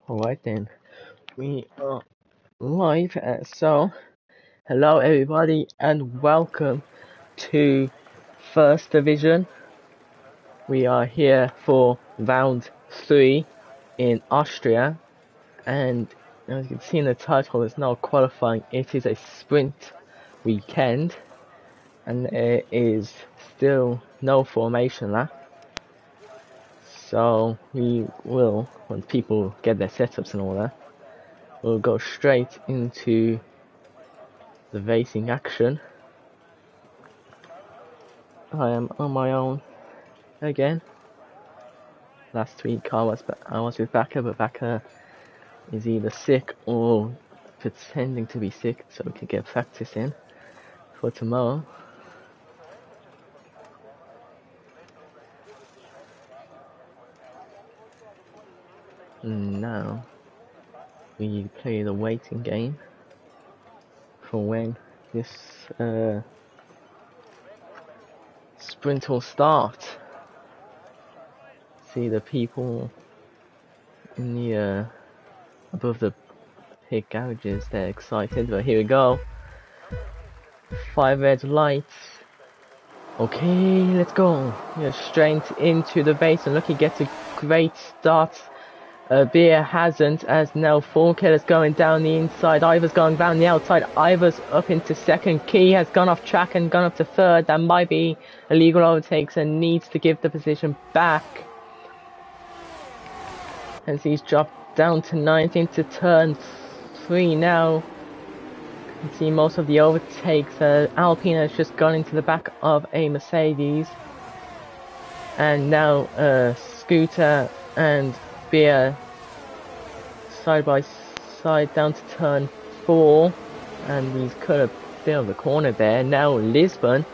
Alright then, we are live. So, hello everybody and welcome to First Division. We are here for round 3 in Austria, and as you can see in the title, it's now qualifying. It is a sprint weekend, and there is still no formation left. So we will, when people get their setups and all that, we'll go straight into the racing action. I am on my own again. Last week I was with Baka, but Baka is either sick or pretending to be sick so we can get practice in for tomorrow. Now we play the waiting game for when this sprint will start. See the people in the above the pit garages, they're excited, but here we go. 5 red lights. Okay, let's go. We are straight into the race, and look, he gets a great start. Beer hasn't, as now Falkhead is going down the inside. Ivor's going down the outside. Ivor's up into second. Key has gone off track and gone up to third. That might be illegal overtakes and needs to give the position back. As he's dropped down to 9th into turn 3 now. You can see most of the overtakes. Alpine has just gone into the back of a Mercedes. And now Scooter and Beer side by side down to turn 4, and he's cut a bit of the corner there. Now Lisbon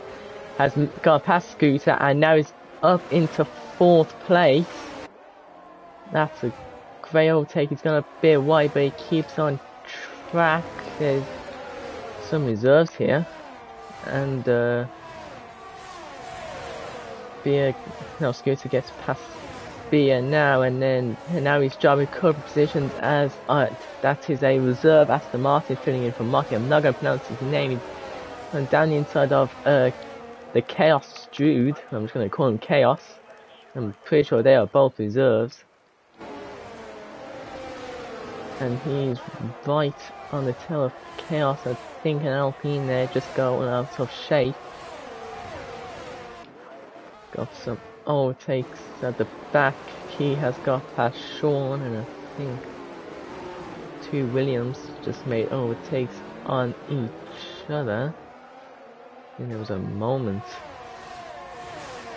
has got past Scooter and now is up into 4th place. That's a great overtake. He's gone a bit wide, but he keeps on track. There's some reserves here, and Beer, no, Scooter gets past Beer now, and now he's driving cover positions as that is a reserve Aston Martin filling in for Marty. I'm not going to pronounce his name. He's down the inside of the Chaos Jude. I'm just going to call him Chaos. I'm pretty sure they are both reserves. And he's right on the tail of Chaos. I think an Alpine there just going out of shape. Got some overtakes at the back. He has got past Sean, and I think 2 Williams just made overtakes on each other. And there was a moment,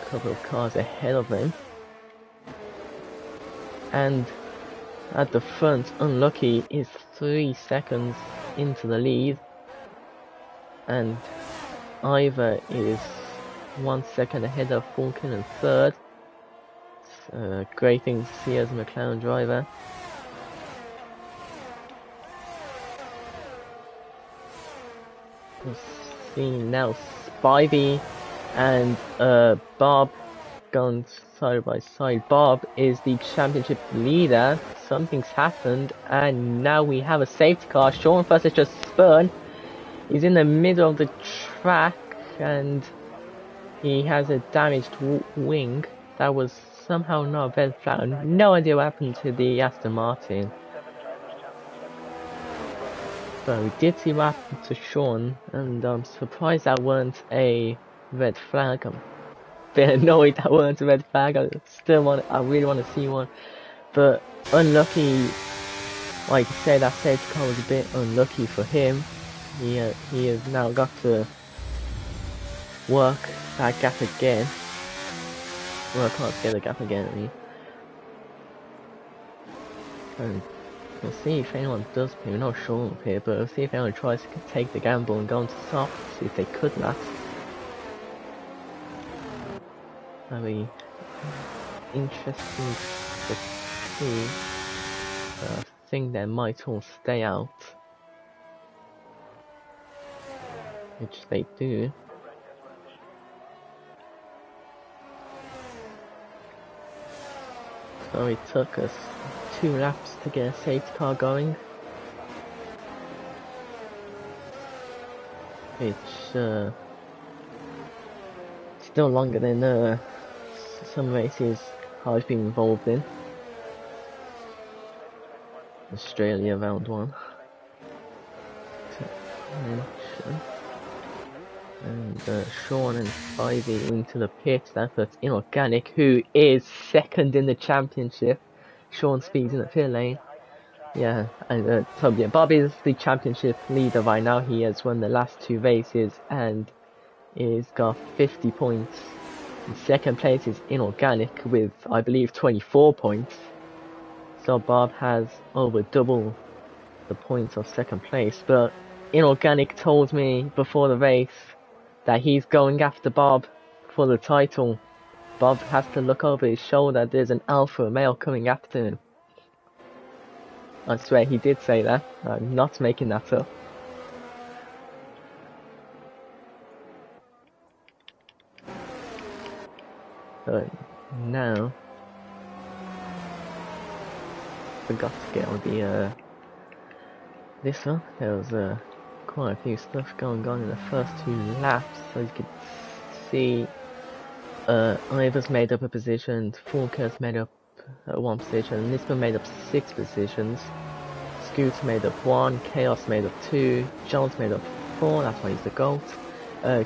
a couple of cars ahead of them. And at the front, Unlucky is 3 seconds into the lead, and Ivor is 1 second ahead of Falcon in 3rd. It's a great thing to see as a McLaren driver. We'll see now Spivey and Bob gone side by side. Bob is the championship leader. Something's happened, and now we have a safety car. Sean first has just spun. He's in the middle of the track, and he has a damaged wing. That was somehow not a red flag. No idea what happened to the Aston Martin. But we did see what happened to Sean, and I'm surprised that weren't a red flag. I'm a bit annoyed that weren't a red flag. I really want to see one. But unlucky, like I say, that safety car was a bit unlucky for him. He has now got to work that gap again. Work hard to get the gap again, I mean. And we'll see if anyone does pay. We're not sure up here, but we'll see if anyone tries to take the gamble and go into soft, see if they could last. That'd be interesting to see. I think they might all stay out, which they do. So it took us 2 laps to get a safety car going. Which, still longer than, some races I've been involved in. Australia round 1. And Sean and Spivey into the pit. That puts Inorganic, who is second in the championship. Sean Speed's in the pit lane. Yeah, and so yeah, Bob is the championship leader right now. He has won the last 2 races and is got 50 points. In second place is Inorganic with, I believe, 24 points. So Bob has over double the points of second place. But Inorganic told me before the race that he's going after Bob for the title. Bob has to look over his shoulder. There's an alpha male coming after him. I swear he did say that. I'm not making that up. But now, forgot to get on the this one. There was quite a few stuff going on in the first 2 laps. So you can see Ivor's made up a position, Fulker's made up 1 position, Lisbon made up 6 positions, Scoots made up 1, Chaos made up 2, Jones made up 4, that's why he's the GOAT.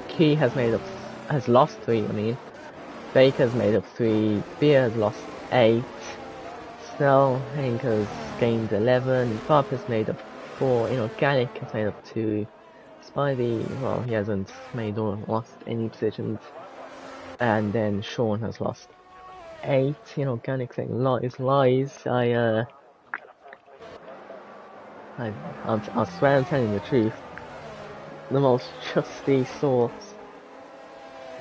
Key has lost 3, I mean. Baker's made up 3, Beer has lost 8, Snell, Hank has gained 11, Bob has made up 4, Inorganic has made up 2, Spivey, well, he hasn't made or lost any positions, and then Sean has lost 8. Inorganic saying lies. I swear I'm telling the truth. The most trusty source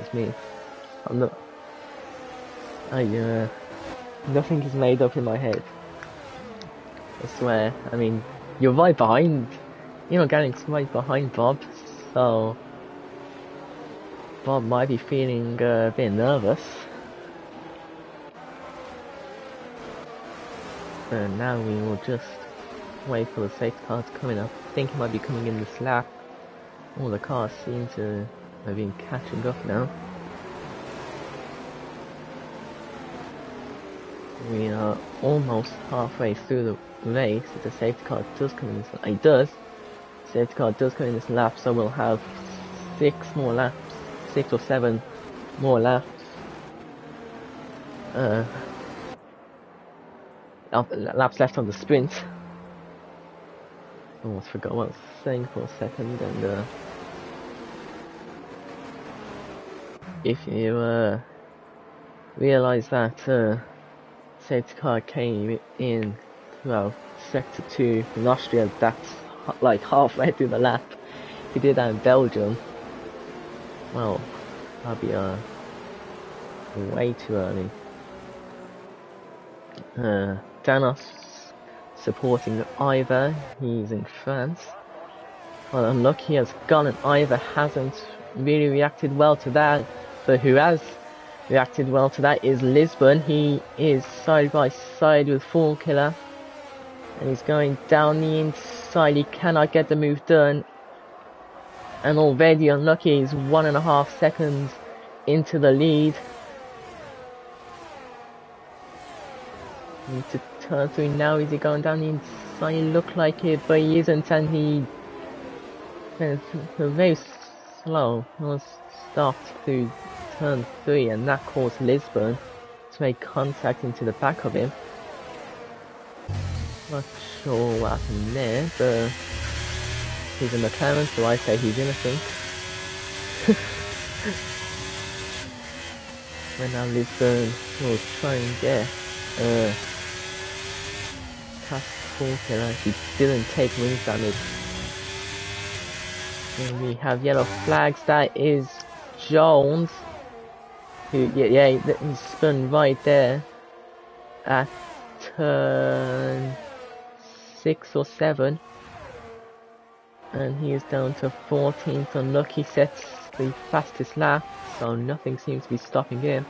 is me. I'm not. Nothing is made up in my head. I swear. I mean, you're right behind. Inorganic's right behind Bob, so Bob might be feeling a bit nervous. But now we will just wait for the safety car to come in. I think he might be coming in this lap. All the cars seem to have been catching up now. We are almost halfway through the race. If the safety car does come in this lap, it does. Safety car does come in this lap, so we'll have 6 more laps, 6 or 7 more laps. Laps left on the sprint. Almost forgot what I was saying for a second. And if you realize that safety car came in throughout sector 2 in Austria, that's like halfway through the lap. If you did that in Belgium, well, that'd be way too early. Danos supporting Ivor, he's in France. Well, unlucky as gone, and Ivor hasn't really reacted well to that, but who has reacted well to that is Lisbon. He is side by side with Fall Killer, and he's going down the inside. He cannot get the move done, and already unlucky, he's 1.5 seconds into the lead. Need to turn through now. Is he going down the inside? He looked like it, but he isn't, and he's very slow. He was stopped through turn 3, and that caused Lisbon to make contact into the back of him. Not sure what happened there, but he's a McLaren, so I say he's innocent. When now Lisbon will try and get past Falcon, he didn't take wing damage. And we have yellow flags. That is Jones, who he spun right there at turn 6 or 7, and he is down to 14th. Unlucky, sets the fastest lap, so nothing seems to be stopping him.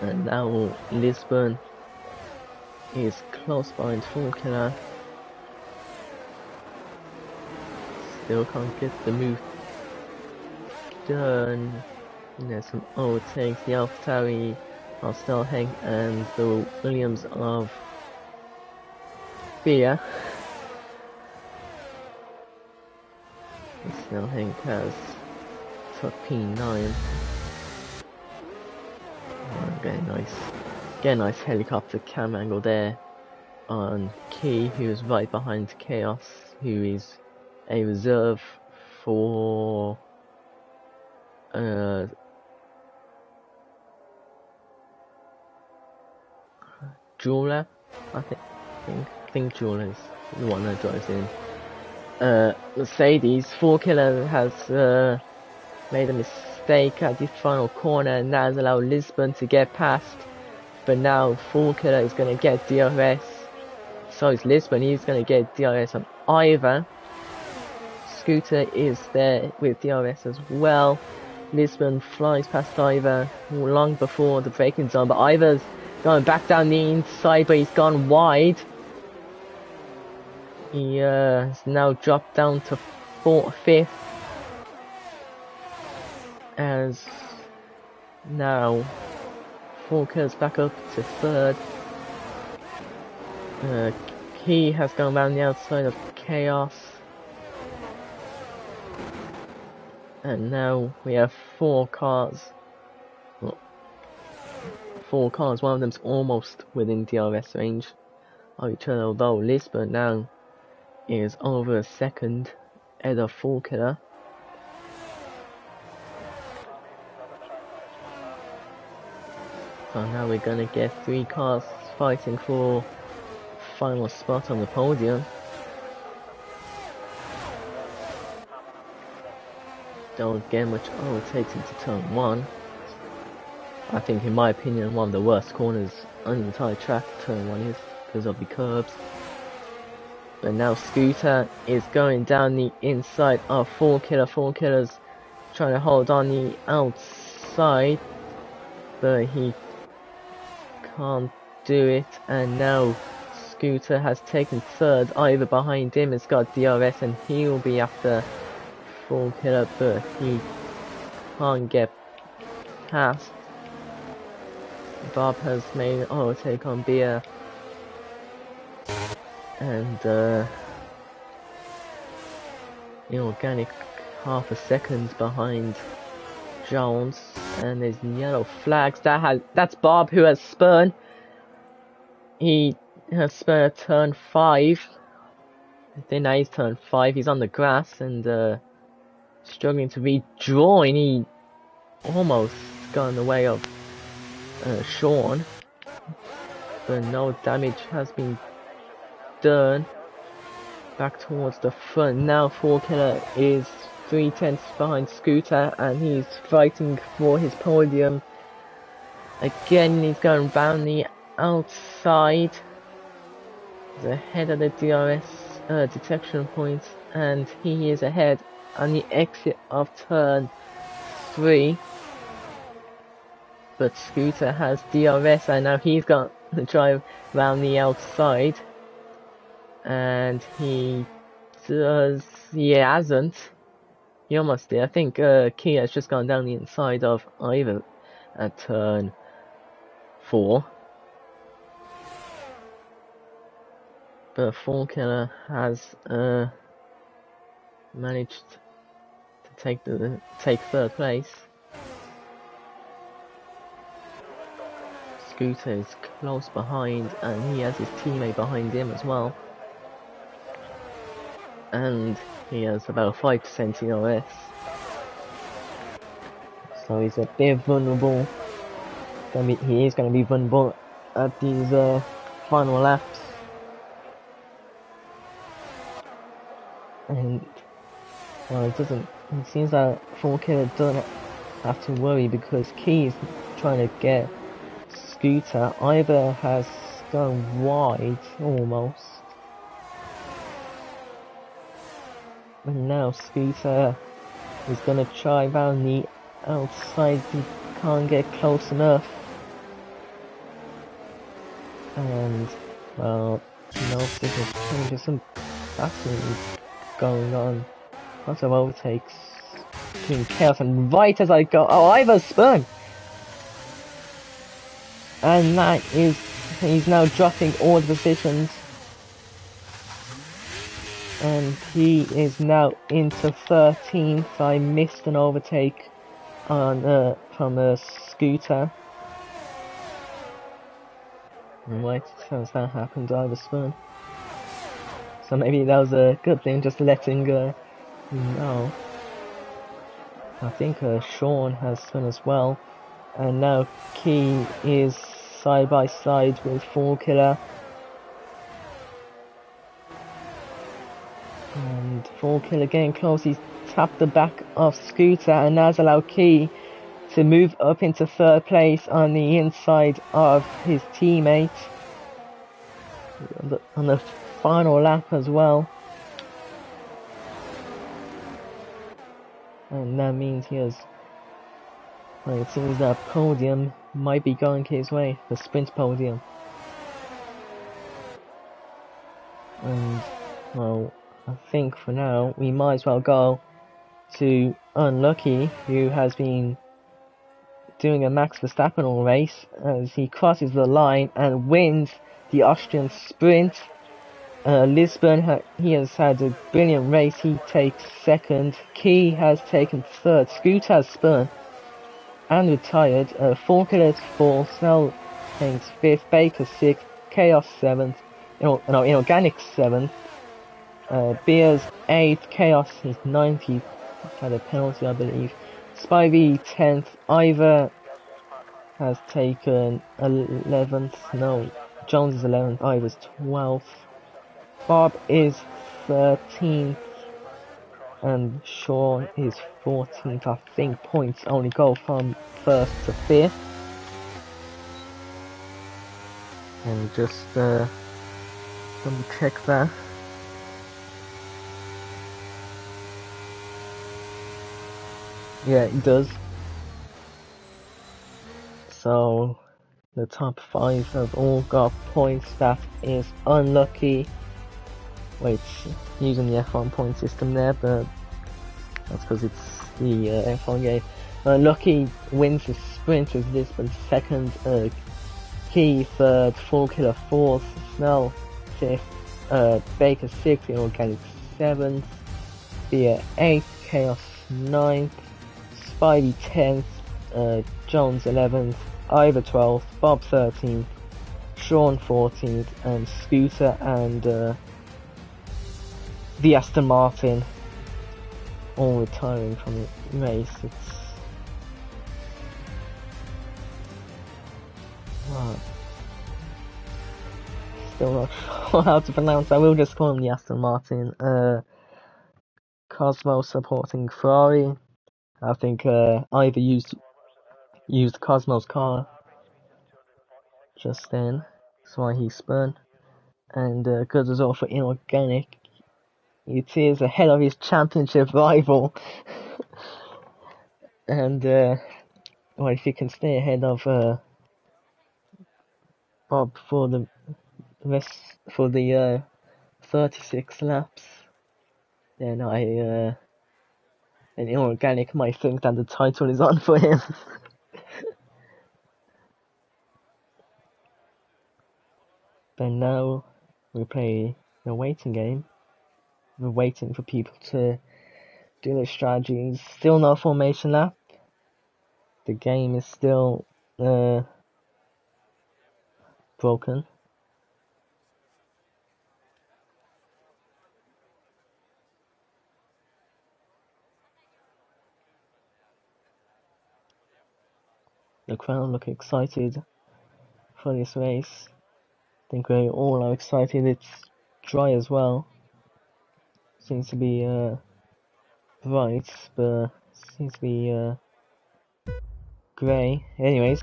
And now Lisbon is close behind Full Killer. Still can't get the move done. And there's some overtakes. The AlphaTauri of Stelheng and the Williams of Beer. Stelheng has top P9. Get a nice helicopter cam angle there on Key, who is right behind Chaos, who is a reserve for Jeweler. I think Jeweler is the one that drives in. Mercedes 4Killer has made a mistake at the final corner, and that has allowed Lisbon to get past. But now 4Killer is going to get DRS. So is Lisbon. He's going to get DRS on Ivor. Scooter is there with DRS as well. Lisbon flies past Ivor long before the braking zone, but Ivor's going back down the inside, but he's gone wide. He has now dropped down to 5th. As now 4Killer's back up to 3rd. Key has gone around the outside of Chaos. And now we have 4 cars. Well, 4 cars, one of them's almost within DRS range of each other, although Lisbon now is over a second ahead of 4Killer. So now we're gonna get 3 cars fighting for final spot on the podium. Don't get much overtakes into turn 1. I think, in my opinion, one of the worst corners on the entire track, turn 1 is, because of the curbs. But now Scooter is going down the inside of 4Killer. 4Killer's trying to hold on the outside, but he can't do it. And now Scooter has taken 3rd. Ivor behind him has got DRS, and he will be after 4Killer, but he can't get past. Bob has made an overtake on Beer, and the organic half a second behind Jones, and there's yellow flags. That's Bob, who has spun. He has spun at turn 5. I think now he's turn 5. He's on the grass and struggling to rejoin. He almost got in the way of Sean, but no damage has been done. Back towards the front now. 4Killer is 3/10 behind Scooter, and he's fighting for his podium again. He's going round the outside. He's ahead of the DRS detection points, and he is ahead on the exit of turn 3. But Scooter has DRS, and now he's got to drive round the outside. And he hasn't. He almost did. I think Kia has just gone down the inside of Ivor at turn 4. But 4Killer has managed to take 3rd place. Scooter is close behind, and he has his teammate behind him as well. And he has about 5% DRS. So he's a bit vulnerable. He is going to be vulnerable at these final laps. And well, it seems that 4Killer doesn't have to worry, because Key is trying to get Scooter. Ivor has gone wide almost. And now Scooter is going to try round the outside. He can't get close enough. And, well, no particular changes, some battling going on. Lots of overtakes between Chaos and right as I go. Oh, I have a spin! And that is, he's now dropping all the positions. And he is now into 13th. I missed an overtake on from a scooter. Right, as that happened, I was spun. So maybe that was a good thing, just letting you know. I think Sean has spun as well. And now Key is side by side with Fall Killer. And Fall Killer getting close, he's tapped the back of Scooter and that's allowed Key to move up into third place on the inside of his teammate. On the final lap as well. And that means he has, well, it seems that podium might be going his way, the sprint podium. And, well, I think for now we might as well go to Unlucky, who has been doing a Max Verstappen race as he crosses the line and wins the Austrian sprint. Lisbon, he has had a brilliant race, he takes second. Key has taken third. Scooter has spun and retired. Falklet fourth. Snell takes fifth. Baker sixth. Chaos seventh. Inorganic seventh. Beers eighth. Chaos is ninth. He had a penalty, I believe. Spivey 10th. Ivor has taken 11th. No, Jones is 11th. Ivor's 12th. Bob is 13th. And Sean is 14th. I think points only go from 1st to 5th. And just double check that. Yeah, it does. So the top 5 have all got points. That is Unlucky. Wait, using the F1 point system there, but that's because it's the F1 game. Lucky wins the sprint with Lisbon second, Key third, Fall Killer fourth, Snell fifth, Baker sixth, Inorganic seventh, Beer eighth, Chaos ninth, Spidey 10th, Jones 11th, Ivor 12th, Bob 13th, Sean 14th, and Scooter and the Aston Martin all retiring from the race. It's still not sure how to pronounce. I will just call him the Aston Martin. Cosmo supporting Ferrari. I think Ivor used Cosmo's car just then. That's why he spun. And good result for Inorganic. It is ahead of his championship rival. And well, if he can stay ahead of Bob for the rest for the 36 laps, then and Inorganic might think that the title is on for him. But now we play the waiting game. We're waiting for people to do their strategies. Still no formation lap. The game is still broken. The crowd look excited for this race. I think we all are excited. It's dry as well. Seems to be bright, but seems to be grey. Anyways,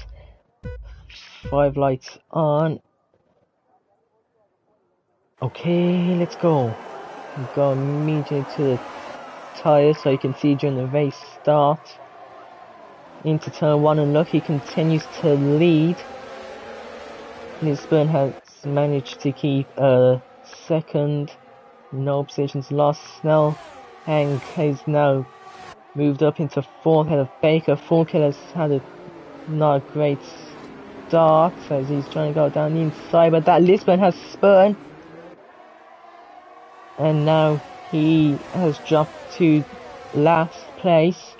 5 lights on. Okay, let's go. We go immediately to the tyres so you can see during the race start. Into turn 1 and Lucky continues to lead. Lisbon has managed to keep second, no positions lost. Snell Hank has now moved up into fourth ahead of Baker. Fulker has had not a great start as he's trying to go down the inside, but that Lisbon has spun. And now he has dropped to last place.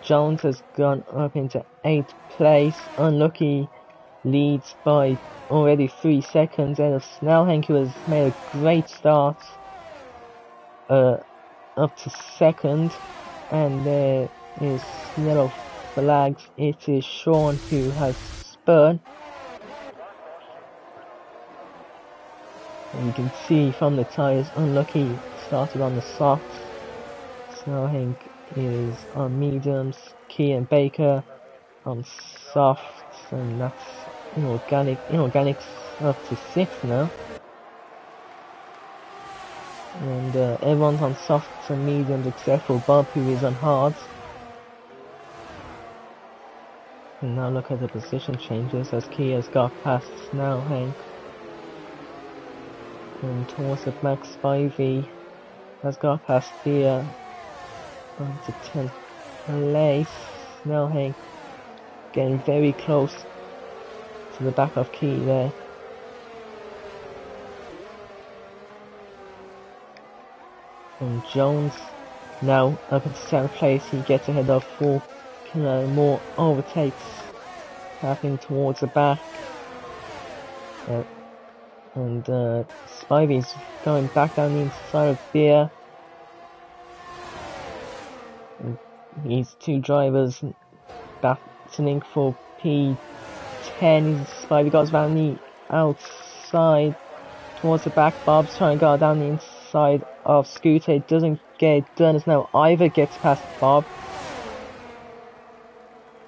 Jones has gone up into 8th place. Unlucky leads by already 3 seconds ahead of Snellhank, who has made a great start up to 2nd. And there is yellow flags. It is Sean who has spun. And you can see from the tyres, Unlucky started on the softs. Snellhank is on mediums, Key and Baker on softs, and that's inorganics up to 6th now. And everyone's on softs and mediums except for Bob, who is on hards. And now look at the position changes as Key has got past Snellhank. And towards the back, Spivey has got past Thea on to 10th place. Snellhank getting very close to the back of Key there. And Jones now up into 7th place. He gets ahead of 4 more overtakes happening towards the back. And Spivey's going back down the inside of Beer. And these two drivers battling for P10. Spivey goes around the outside towards the back. Bob's trying to go down the inside of Scooter. It doesn't get it done as now Ivor gets past Bob.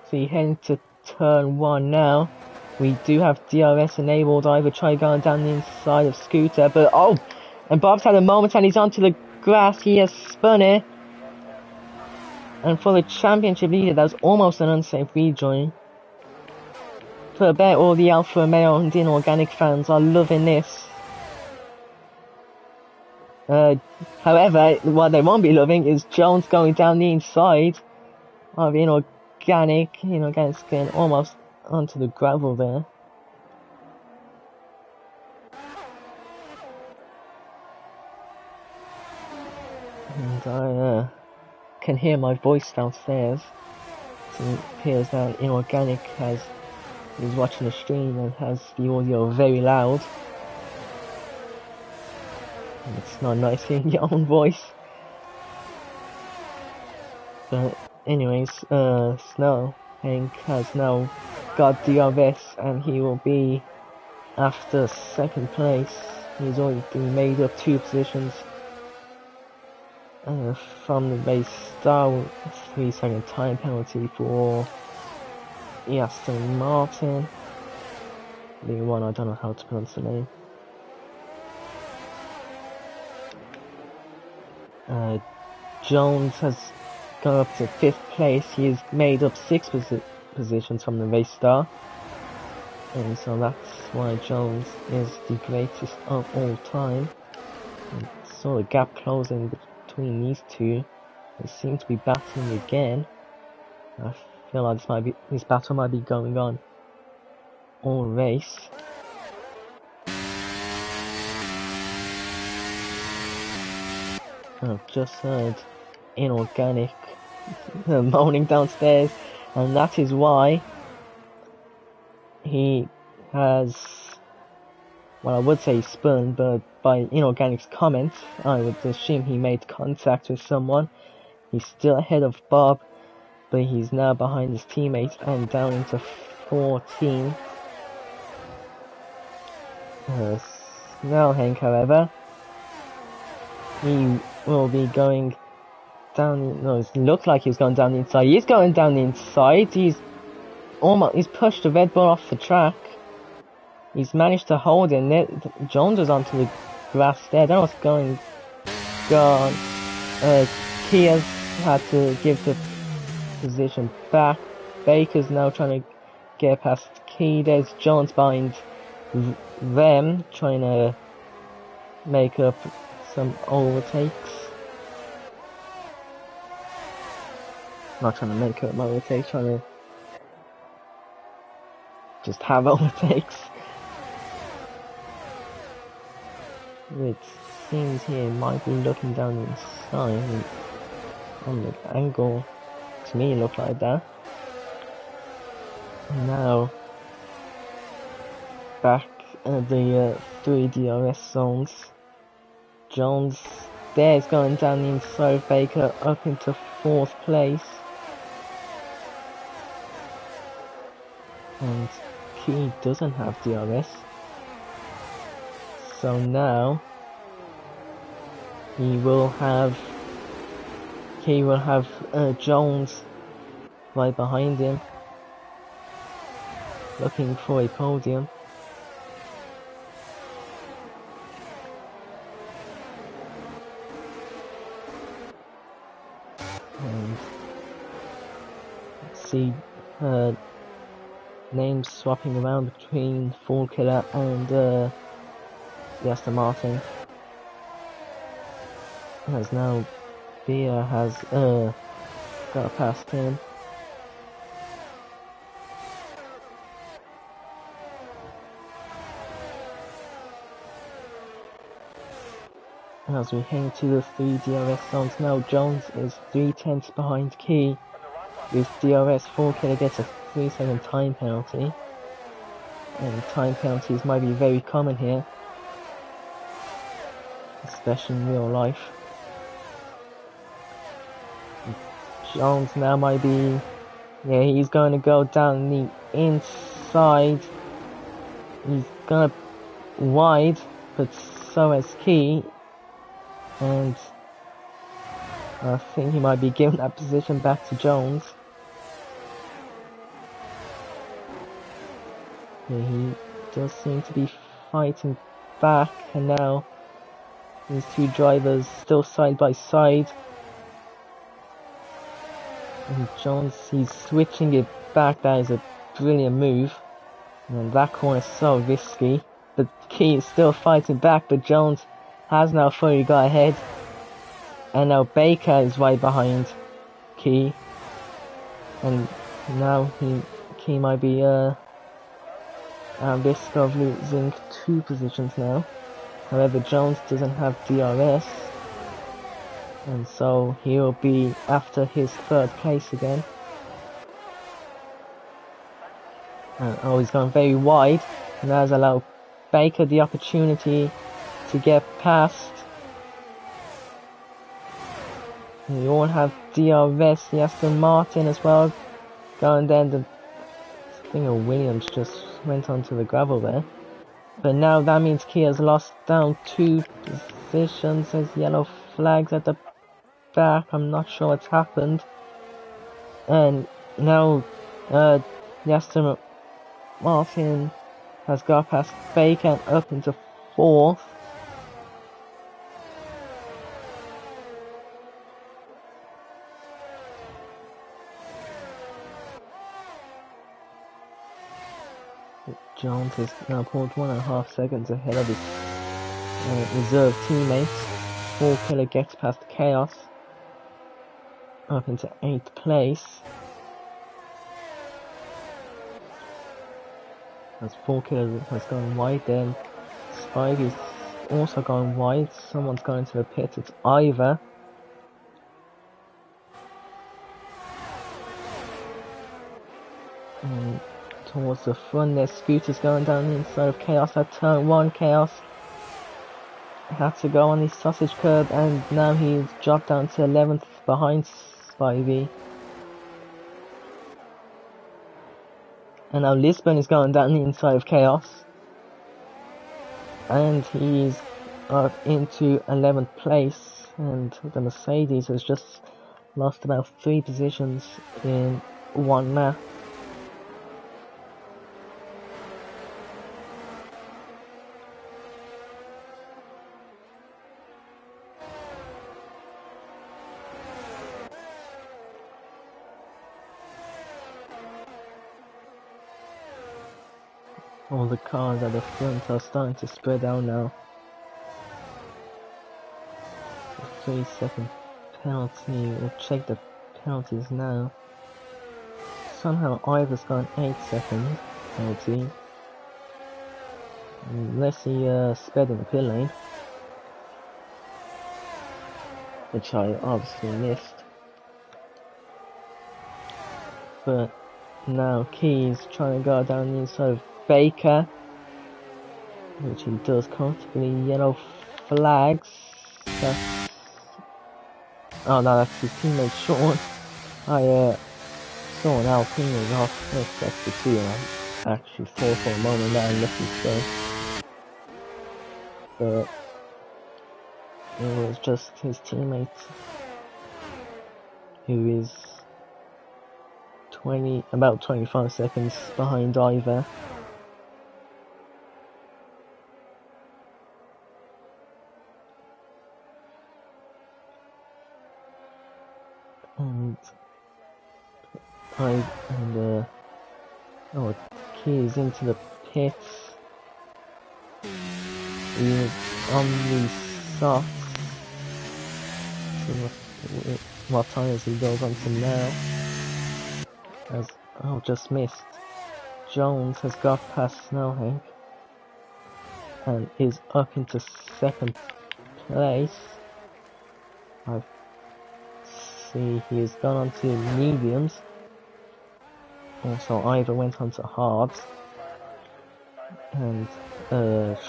So you're heading to turn 1 now. We do have DRS enabled. Ivor trying going down the inside of Scooter, but oh! And Bob's had a moment and he's onto the grass. He has spun it. And for the championship leader, that was almost an unsafe rejoin. For a bet, all the Alfa Romeo and Inorganic fans are loving this. However, what they won't be loving is Jones going down the inside of Inorganic. Inorganic's getting almost onto the gravel there. And I can hear my voice downstairs. So it appears that Inorganic is watching the stream and has the audio very loud. And it's not nice hearing your own voice. But anyways, Snellhank has now got DRS and he will be after 2nd place. He's already made up 2 positions from the race start. 3-second time penalty for Aston Martin. The one, I don't know how to pronounce the name. Jones has gone up to 5th place. He's made up 6 positions from the race start. And so that's why Jones is the greatest of all time. And so the gap closing between these two. They seem to be battling again. I feel like this battle might be going on all race. I've just heard Inorganic moaning downstairs, and that is why he has, well, I would say spun, but by Inorganic's comments, I would assume he made contact with someone. He's still ahead of Bob, but he's now behind his teammates and down into 14. Snellhank, however, he will be going down. No, it looked like he was going down the inside. He's going down the inside. He's pushed the Red Bull off the track. He's managed to hold it. Jones is onto the grass there. I don't know what's going on. Kia's had to give the position back. Baker's now trying to get past Key. There's Jones behind them, trying to make up some overtakes. Not trying to make up overtakes, trying to just have overtakes. It seems here might be looking down inside on the angle. To me, it looked like that. Now, back at the 3 DRS zones. Jones there's going down the inside of Baker up into 4th place. And Key doesn't have DRS. So now Key will have Jones right behind him, looking for a podium. And see names swapping around between Fall Killer and the Aston Martin. As now Bia has got past him. As we head to the 3 DRS zones now, Jones is 3/10 behind Key. With DRS, 4 Killer gets a 3-second time penalty. And time penalties might be very common here, especially in real life. Jones now might be, yeah, he's going to go down the inside. He's gonna wide, but so has Key. And I think he might be giving that position back to Jones. Yeah, he does seem to be fighting back, and now these two drivers still side by side. And Jones, he's switching it back. That is a brilliant move. And that corner is so risky. But Key is still fighting back, but Jones has now fully got ahead. And now Baker is right behind Key. And now Key might be at risk of losing 2 positions now. However, Jones doesn't have DRS. And so he'll be after his 3rd place again. And oh, he's gone very wide. And that has allowed Baker the opportunity to get past. We all have DRS, the Aston Martin as well. Going then, the thing of Williams just went onto the gravel there. But now that means Kia's lost down 2 positions. There's yellow flags at the back. I'm not sure what's happened. And now the Aston Martin has got past Baker and up into 4th. Jones is now pulled 1.5 seconds ahead of his reserve teammates. 4 Killer gets past Chaos up into 8th place. As 4 Killer has gone wide, then Spike is also going wide. Someone's going to the pit. It's Ivor. And towards the front, there's Scooters going down the inside of Chaos at turn 1. Chaos had to go on the sausage curb, and now he's dropped down to 11th behind Spivey. And now Lisbon is going down the inside of Chaos, and he's up into 11th place. And the Mercedes has just lost about 3 positions in 1 lap. All the cars at the front are starting to spread out now. The 3-second penalty, we'll check the penalties now. Somehow Ivor's got an 8-second penalty. Unless he sped in the pit lane, which I obviously missed. But now Key's trying to go down the inside of Baker, which he does comfortably. Yellow flags. Oh no, that's his teammate Sean. I saw an Alpine was off that's the two, and I actually thought for a moment that I missed his goal. But it was just his teammate, who is about 25 seconds behind Ivor. And Key's into the pits. He was on the softs. See what tires he goes on to now. Just missed. Jones has got past Snowhank and is up into second place. I see he has gone on to mediums. Also, Ivor went on to hards. And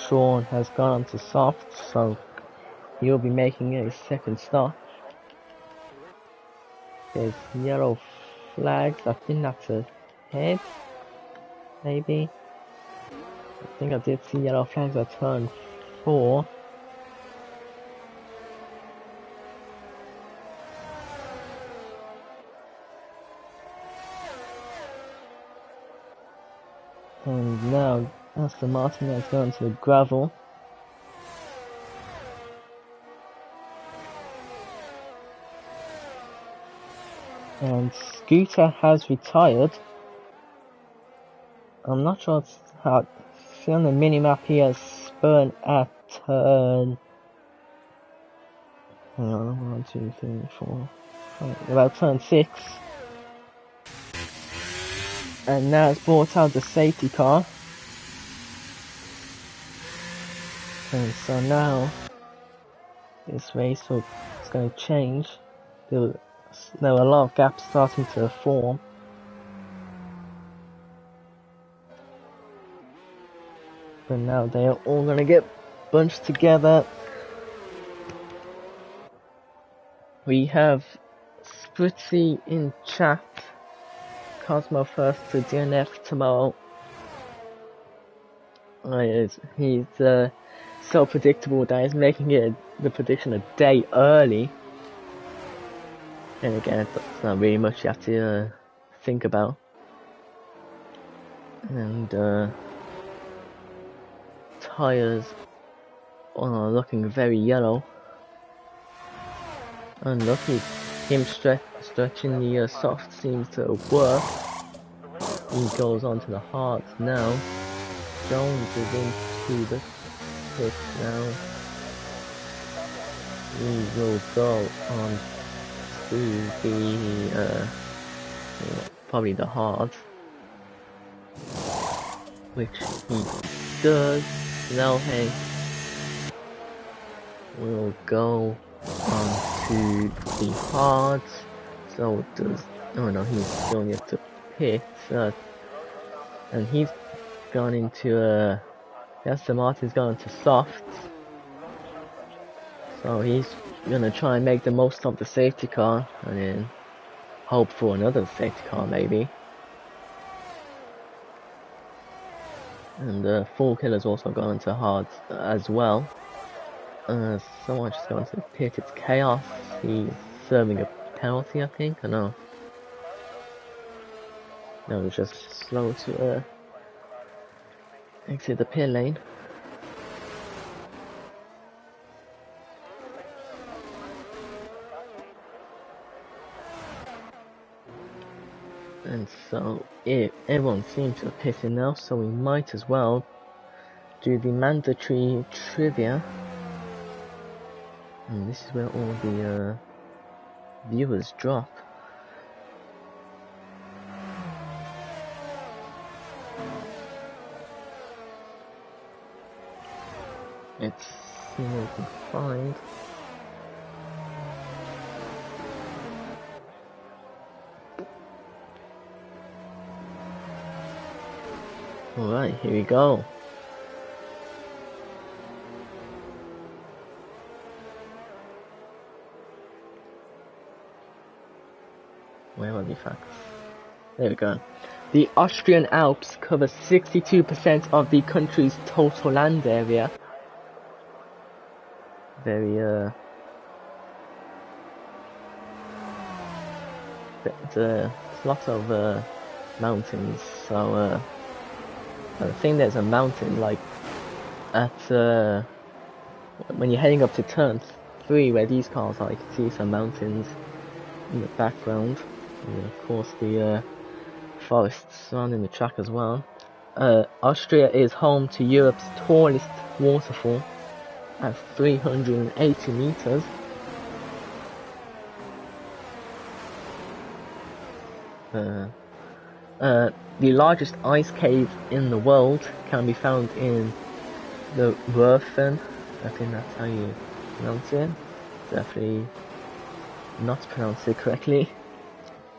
Sean has gone on to softs, so he'll be making a second stop. There's yellow flags. I think that's a head, maybe. I think I did see yellow flags at turn 4. And now Aston Martin has gone to the gravel. And Scooter has retired. I'm not sure how. See on the minimap he has spun at turn. Hang on, 1, 2, 3, 4, 5, about turn 6. And now it's brought out the safety car. And so now this race is going to change. There were a lot of gaps starting to form. But now they are all going to get bunched together. We have Spritzy in chat. Cosmo first to DNF tomorrow. He's so predictable that he's making the prediction a day early. And again, it's not really much you have to think about. And tires are looking very yellow. Unlucky, him stretching the soft seems to work. He goes on to the hards now. Jones is into the pit now. We will go on to the probably the hards, which he does. Now hey, we'll go on to the hards. So does he's going into pit, and he's gone into Aston Martin's gone to softs. So he's gonna try and make the most of the safety car and then hope for another safety car maybe. And Full Killer's also gone into hards as well. Someone just gone to the pit. It's Chaos. He's serving a penalty, I think. I know. No, it's just slow to exit the pit lane. And so everyone seems to have pissed enough, so we might as well do the mandatory trivia. And this is where all the viewers drop. Let's see what we can find. Alright, here we go. Where are the facts? There we go. The Austrian Alps cover 62% of the country's total land area. Very, there's lots of mountains, so I think there's a mountain like at when you're heading up to turn 3 where these cars are. You can see some mountains in the background, and of course the forests surrounding the track as well. Austria is home to Europe's tallest waterfall at 380 meters. The largest ice cave in the world can be found in the Röfen. I think that's how you pronounce it. Definitely not pronounced it correctly.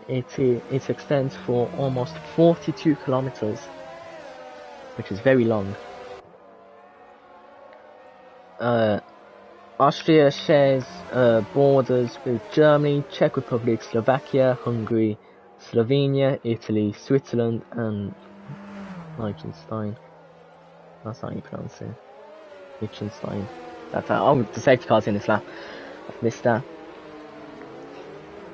It extends for almost 42 kilometers, which is very long. Austria shares borders with Germany, Czech Republic, Slovakia, Hungary, Slovenia, Italy, Switzerland, and Liechtenstein. That's how you pronounce it. Liechtenstein. That's how. Oh, the safety car's in this lap. I've missed that.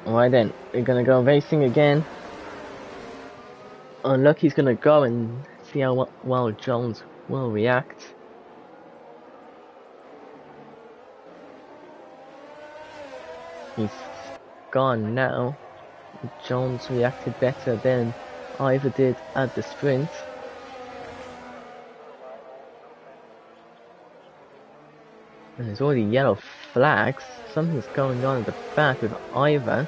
Alright then, we're gonna go racing again. Unlucky's gonna go and see how well Jones will react. He's gone now. Jones reacted better than Ivor did at the sprint. And there's already yellow flags. Something's going on at the back with Ivor.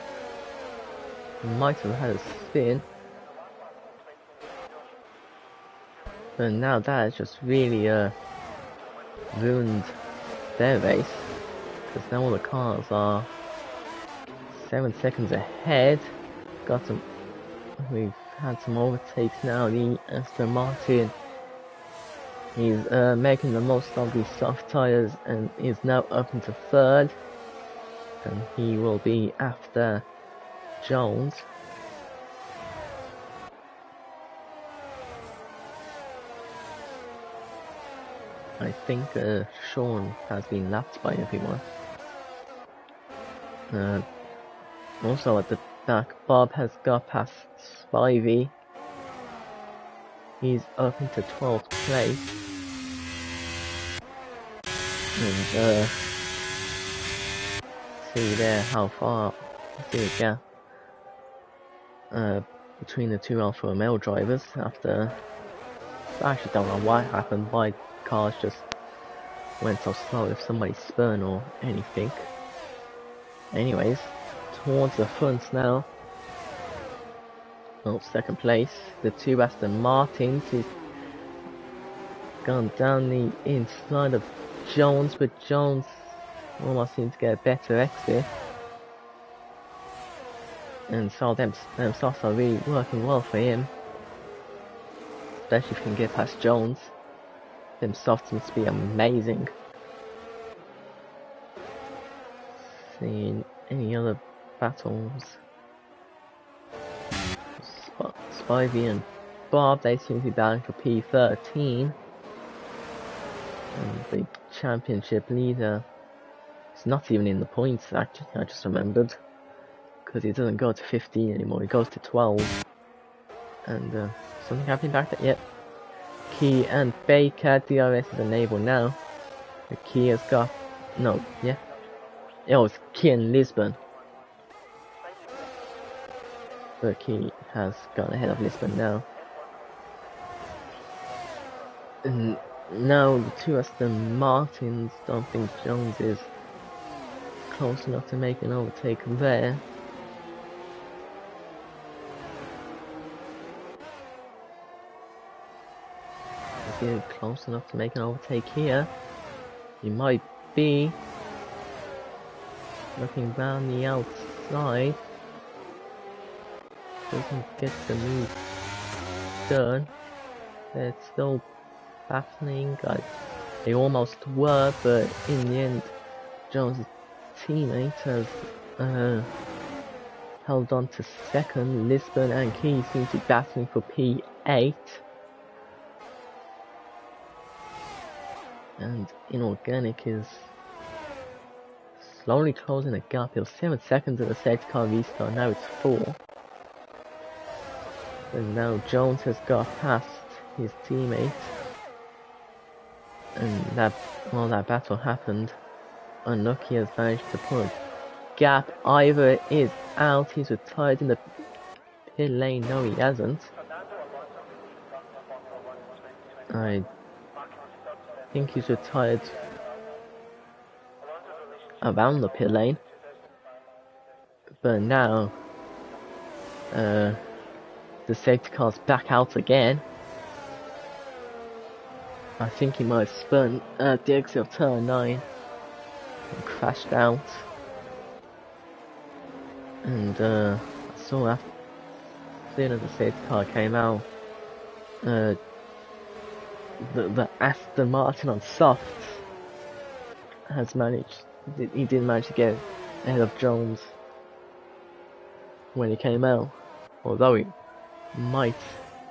He might have had a spin. But now that has just really ruined their race. Because now all the cars are 7 seconds ahead. We've had some overtakes now. The Aston Martin is making the most of these soft tyres and is now up into third. And he will be after Jones. I think Sean has been lapped by everyone. Also at the back, Bob has got past Spivey. He's up into 12th place. And see there how far, see the gap between the two Alfa Romeo drivers after. I actually don't know what happened, why cars just went so slow, if somebody spun or anything. Anyways, towards the front now. Oh, second place. The two Aston Martins. He's gone down the inside of Jones, but Jones almost seems to get a better exit. And so them softs are really working well for him. Especially if he can get past Jones. Them softs seems to be amazing. Seeing any other battles? Spivey and Bob, they seem to be battling for P13. And the championship leader is not even in the points, actually, I just remembered. Because he doesn't go to 15 anymore, he goes to 12. And something happening back there, yep. Key and Baker, DRS is enabled now. The Key has got, no, yeah. Oh, it's Key and Lisbon. The Key has gone ahead of Lisbon now. And now the two Aston Martins, don't think Jones is close enough to make an overtake there. Is he close enough to make an overtake here? He might be. Looking down the outside. Doesn't get the move done. It's still battling. They almost were, but in the end, Jones' teammate has held on to second. Lisbon and Key seem to be battling for P8. And Inorganic is slowly closing the gap. It was 7 seconds at the safety car restart, now it's 4. And now Jones has got past his teammate. And while that battle happened, Unlucky has managed to put a gap. Ivor is out, he's retired in the pit lane. No, he hasn't. I think he's retired around the pit lane. But now, the safety car's back out again. I think he might have spun at the exit of turn 9 and crashed out. And I saw after as soon as the safety car came out, the Aston Martin on soft has managed. He didn't manage to get ahead of Jones when he came out, although he might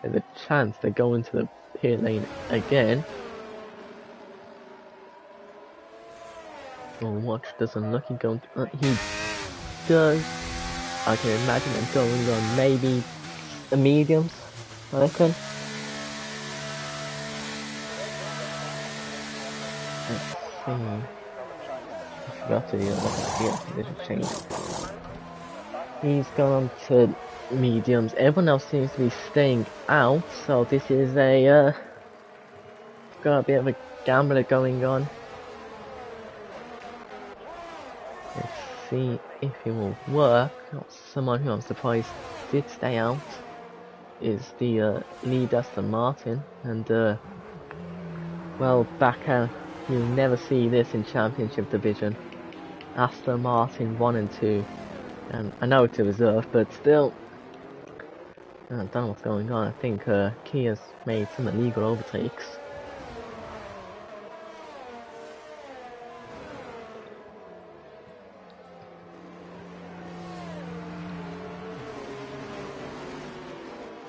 have a chance to go into the pit lane again. Well, watch, does Unlucky go? He does. I can imagine him going on maybe the mediums, I reckon. Let's see. I forgot to do that. There's a change. He's gone on to mediums. Everyone else seems to be staying out, so this is got a bit of a gambler going on. Let's see if it will work. Someone who I'm surprised did stay out is the lead Aston Martin, and well, back out. You'll never see this in Championship Division. Aston Martin 1 and 2, and I know it's a reserve, but still, I don't know what's going on. I think Kia's made some illegal overtakes.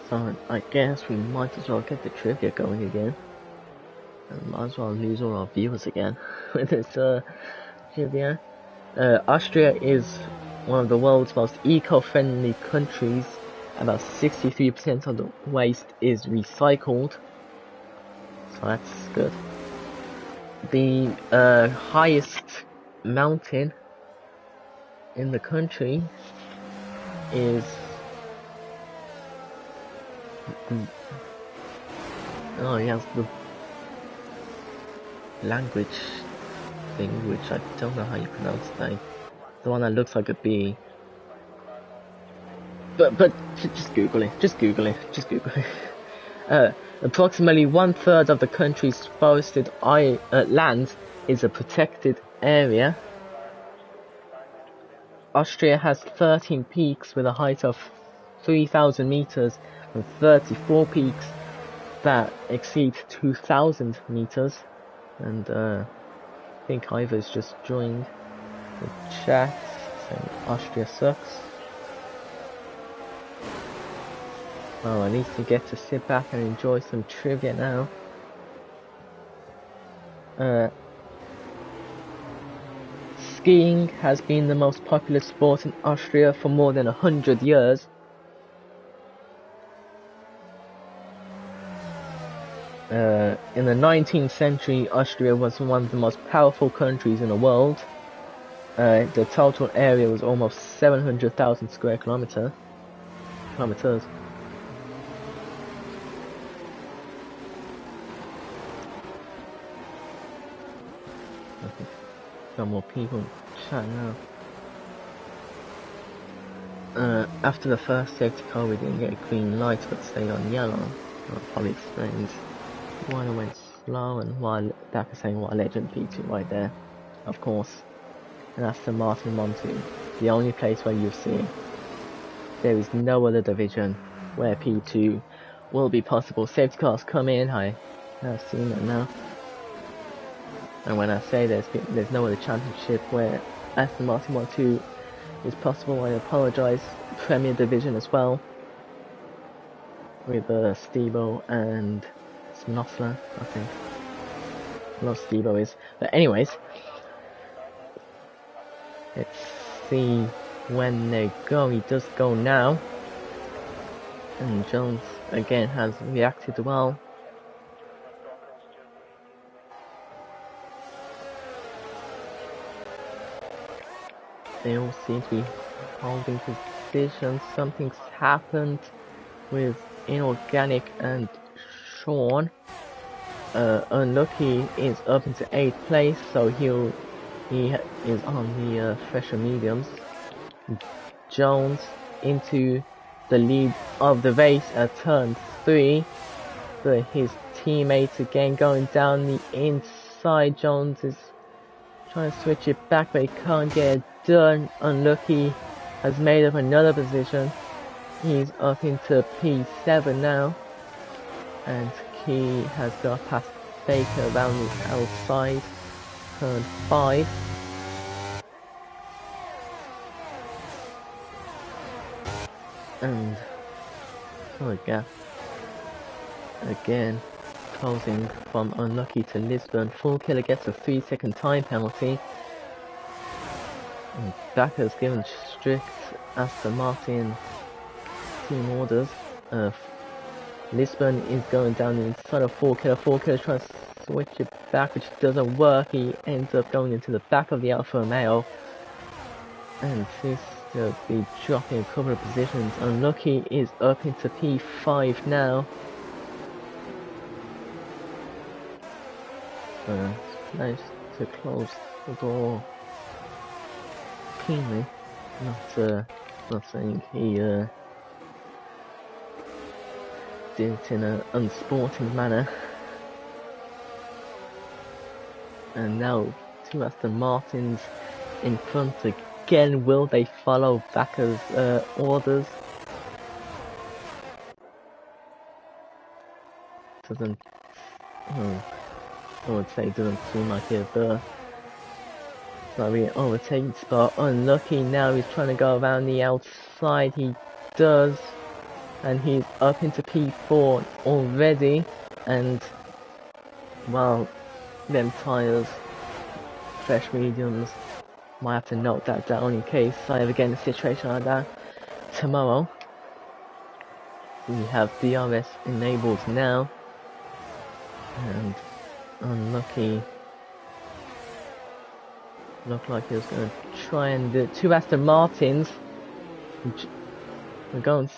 So I guess we might as well get the trivia going again. And might as well lose all our viewers again with this trivia. Austria is one of the world's most eco-friendly countries. About 63% of the waste is recycled, so that's good. The highest mountain in the country is oh, he has the language thing, which I don't know how you pronounce that. The one that looks like a B. But just Google it. Just Google it. Just Google it. Approximately 1/3 of the country's forested land is a protected area. Austria has 13 peaks with a height of 3,000 meters and 34 peaks that exceed 2,000 meters. And I think Ivor's just joined the chat saying Austria sucks. Oh, I need to get to sit back and enjoy some trivia now. Skiing has been the most popular sport in Austria for more than 100 years. In the 19th century, Austria was one of the most powerful countries in the world. The total area was almost 700,000 square kilometers. Got more people in chat now. After the first safety car, we didn't get a green light, but stayed on yellow. That probably explains why I went slow and why that was saying why Legend P2 right there, of course. And that's the Martin Montu, the only place where you'll see there is no other division where P2 will be possible. Safety cars come in, I have seen that now. And when I say there's no other championship where Aston Martin 1-2 is possible, I apologise. Premier Division as well, with Stebo and Snossler, I think. Not Stebo is, but anyways, let's see when they go. He does go now, and Jones again has reacted well. They all seem to be holding position. Something's happened with Inorganic and Sean. Unlucky is up into 8th place, so he is on the fresher mediums. Jones into the lead of the race at turn 3, but his teammates again going down the inside. Jones is trying to switch it back, but he can't get it done. Unlucky has made up another position. He's up into P7 now, and he has got past Baker around the outside, turn 5. And oh yeah, again closing from Unlucky to Lisbon. Full Killer gets a 3-second time penalty. And Backer's given strict Aston Martin team orders. Lisbon is going down the inside of 4Killer. 4Killer trying to switch it back, which doesn't work. He ends up going into the back of the Alfa Romeo, and seems to be dropping a couple of positions. Unlucky is up into P5 now. Nice to close the door cleanly. Not saying he did it in an unsporting manner. And now 2 Aston Martins in front again. Will they follow Backer's orders? Doesn't. I would say it doesn't seem like it, but it's not really an overtaking spot. Unlucky now, he's trying to go around the outside. He does, and he's up into P4 already. And well, them tyres, fresh mediums, might have to note that down in case I ever get in a situation like that tomorrow. We have DRS enabled now, and Unlucky looked like he was going to try and do 2 Aston Martins. We're going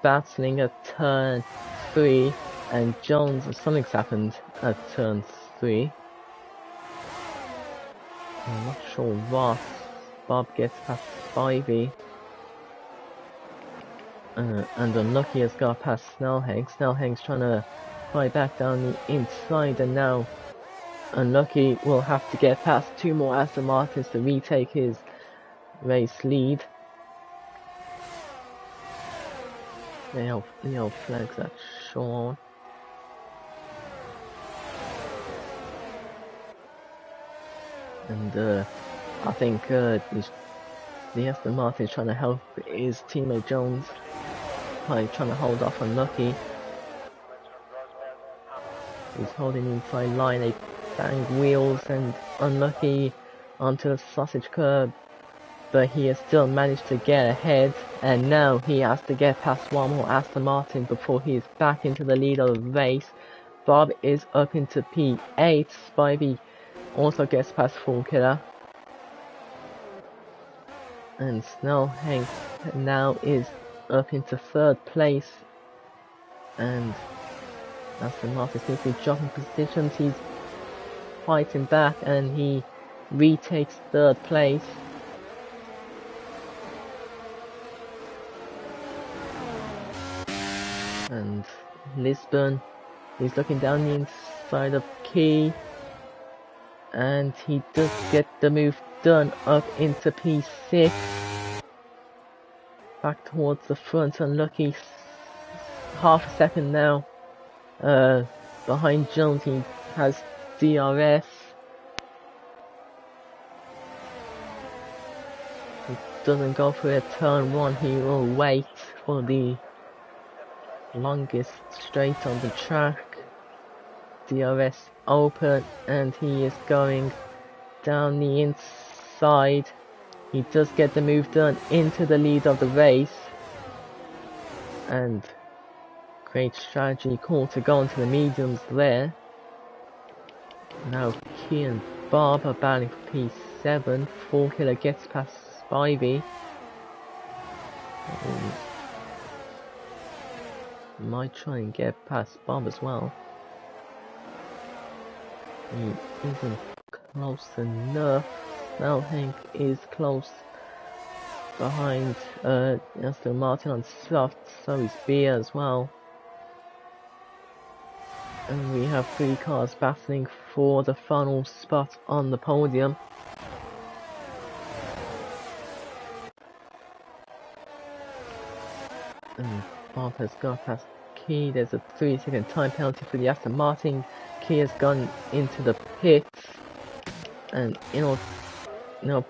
battling at turn 3, and Jones, something's happened at turn 3. I'm not sure what. Bob gets past Spivey. And Unlucky has got past Snellheng. Snellheng's trying to fight back down the inside, and now Unlucky will have to get past 2 more Aston Martins to retake his race lead. The old flags are shown. And I think the Aston Martin is trying to help his teammate Jones by trying to hold off Unlucky. He's holding the inside line. They bang wheels, and Unlucky onto the sausage curb, but he has still managed to get ahead, and now he has to get past 1 more Aston Martin before he is back into the lead of the race. Bob is up into P8. Spivey also gets past 4Killer, and Snellheng now is up into 3rd place, and Aston Martin seems to be dropping positions. He's fighting back, and he retakes third place. And Lisbon is looking down the inside of Key, and he does get the move done up into P6. Back towards the front, unlucky. Half a second now. Behind Jones, he has DRS. He doesn't go for a turn one, he will wait for the longest straight on the track. DRS open, and he is going down the inside. He does get the move done into the lead of the race, and great strategy call to go into the mediums there. Now Key and Bob are battling for P7. 4Killer gets past Spivey. Might try and get past Bob as well. He isn't close enough. Now Hank is close behind Aston Martin on soft, so is Beer as well. And we have 3 cars battling for the final spot on the podium. And Bob has got past Key. There's a 3-second time penalty for the Aston Martin. Key has gone into the pits, and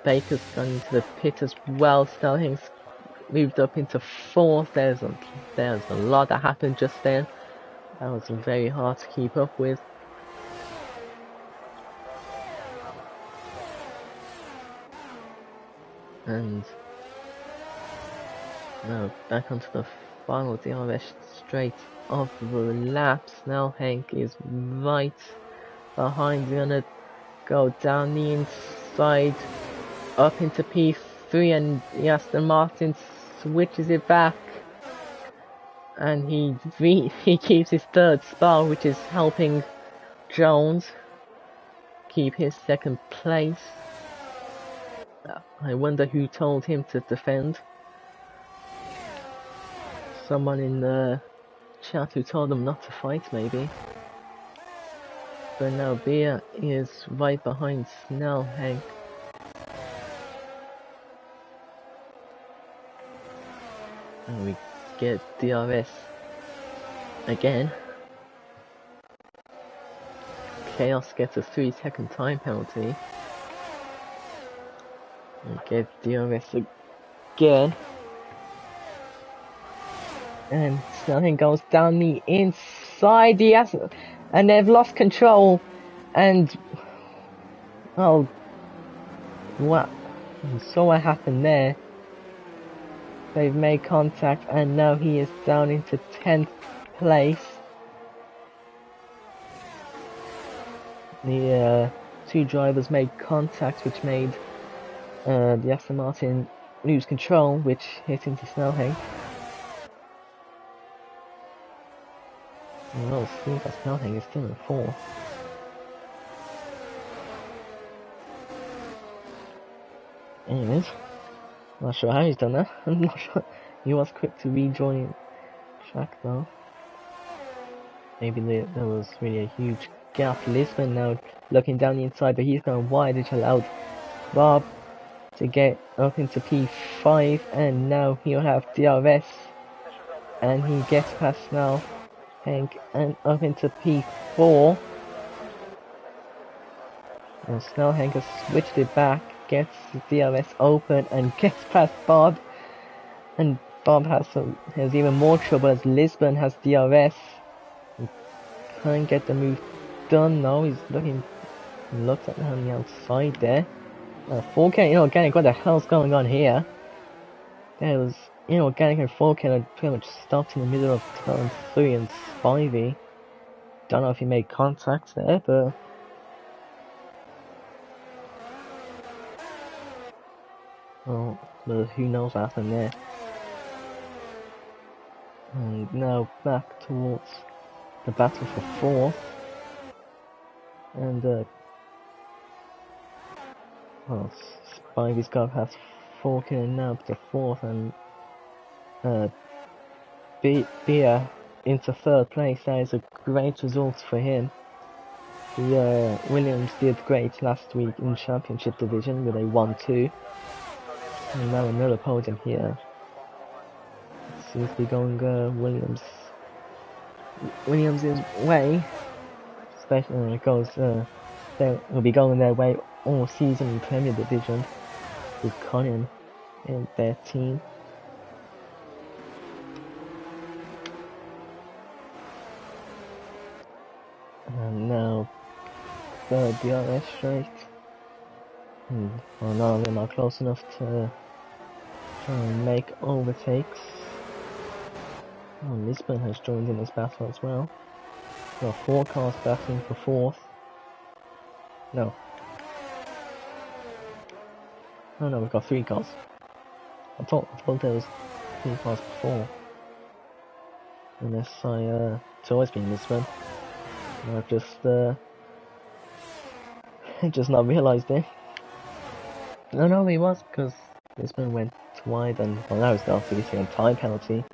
Baker's gone into the pit as well. Snellheng's moved up into 4th. There's a lot that happened just then. That was very hard to keep up with. And now back onto the final DRS straight of the laps. Now Hank is right behind. He's gonna go down the inside up into P3, and Aston Martin switches it back, and he keeps his 3rd spot, which is helping Jones keep his 2nd place. I wonder who told him to defend. Someone in the chat who told him not to fight, maybe. But now Beer is right behind Snellheng. And we get DRS again. Chaos gets a 3-second time penalty. We get DRS again. And Snellheng goes down the inside. Yes, and they've lost control. And oh, what? So what happened there? They've made contact, and now he is down into 10th place. The 2 drivers made contact, which made the Aston Martin lose control, which hit into Snellheng. Well, it seems that Snellheng is still in 4th. Anyways, not sure how he's done that. I'm not sure. He was quick to rejoin track though. Maybe there was really a huge gap. Lisbon now looking down the inside, but he's going wide, which allowed Bob to get up into P5, and now he'll have DRS, and he gets past now Hank and up into P4. And Snellheng has switched it back, gets the DRS open, and gets past Bob. And Bob has even more trouble as Lisbon has DRS. He can't get the move done now. He's looks at on the outside there. 4K inorganic, what the hell's going on here? There was inorganic and 4K pretty much stopped in the middle of turn 3 and Spivey. Don't know if he made contact there, but well, who knows what happened there. And now back towards the battle for 4th. And Well, Spivey's got has 4 kills now up to 4th, and Beer into 3rd place. That is a great result for him. Williams did great last week in Championship Division with a 1-2. And now another podium here. It seems to be going Williams' way. Especially they will be going their way all season in Premier Division with Conan in their team. And now third DRS straight. Well, none of them are close enough to try and make overtakes. Oh, Lisbon has joined in this battle as well. There are 4 cars battling for 4th. No, we've got 3 cars. I thought there was 3 cars before. Unless it's always been Lisbon. I've just not realised it. No, he was, because Lisbon went wide, and well, now it's obviously a time penalty.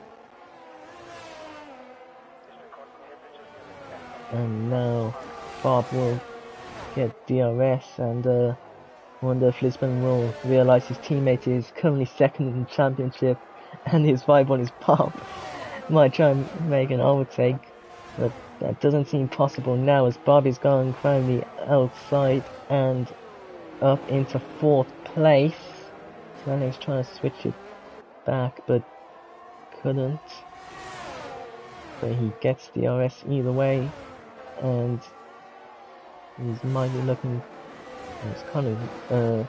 And now Bob will get DRS, and wonder if Lisbon will realise his teammate is currently 2nd in the championship, and his rival is Bob. Might try and make an overtake, but that doesn't seem possible now, as Bob is going firmly outside and up into 4th place. Snelling's trying to switch it back, but couldn't. But he gets DRS either way, and he's might be looking. It's kind of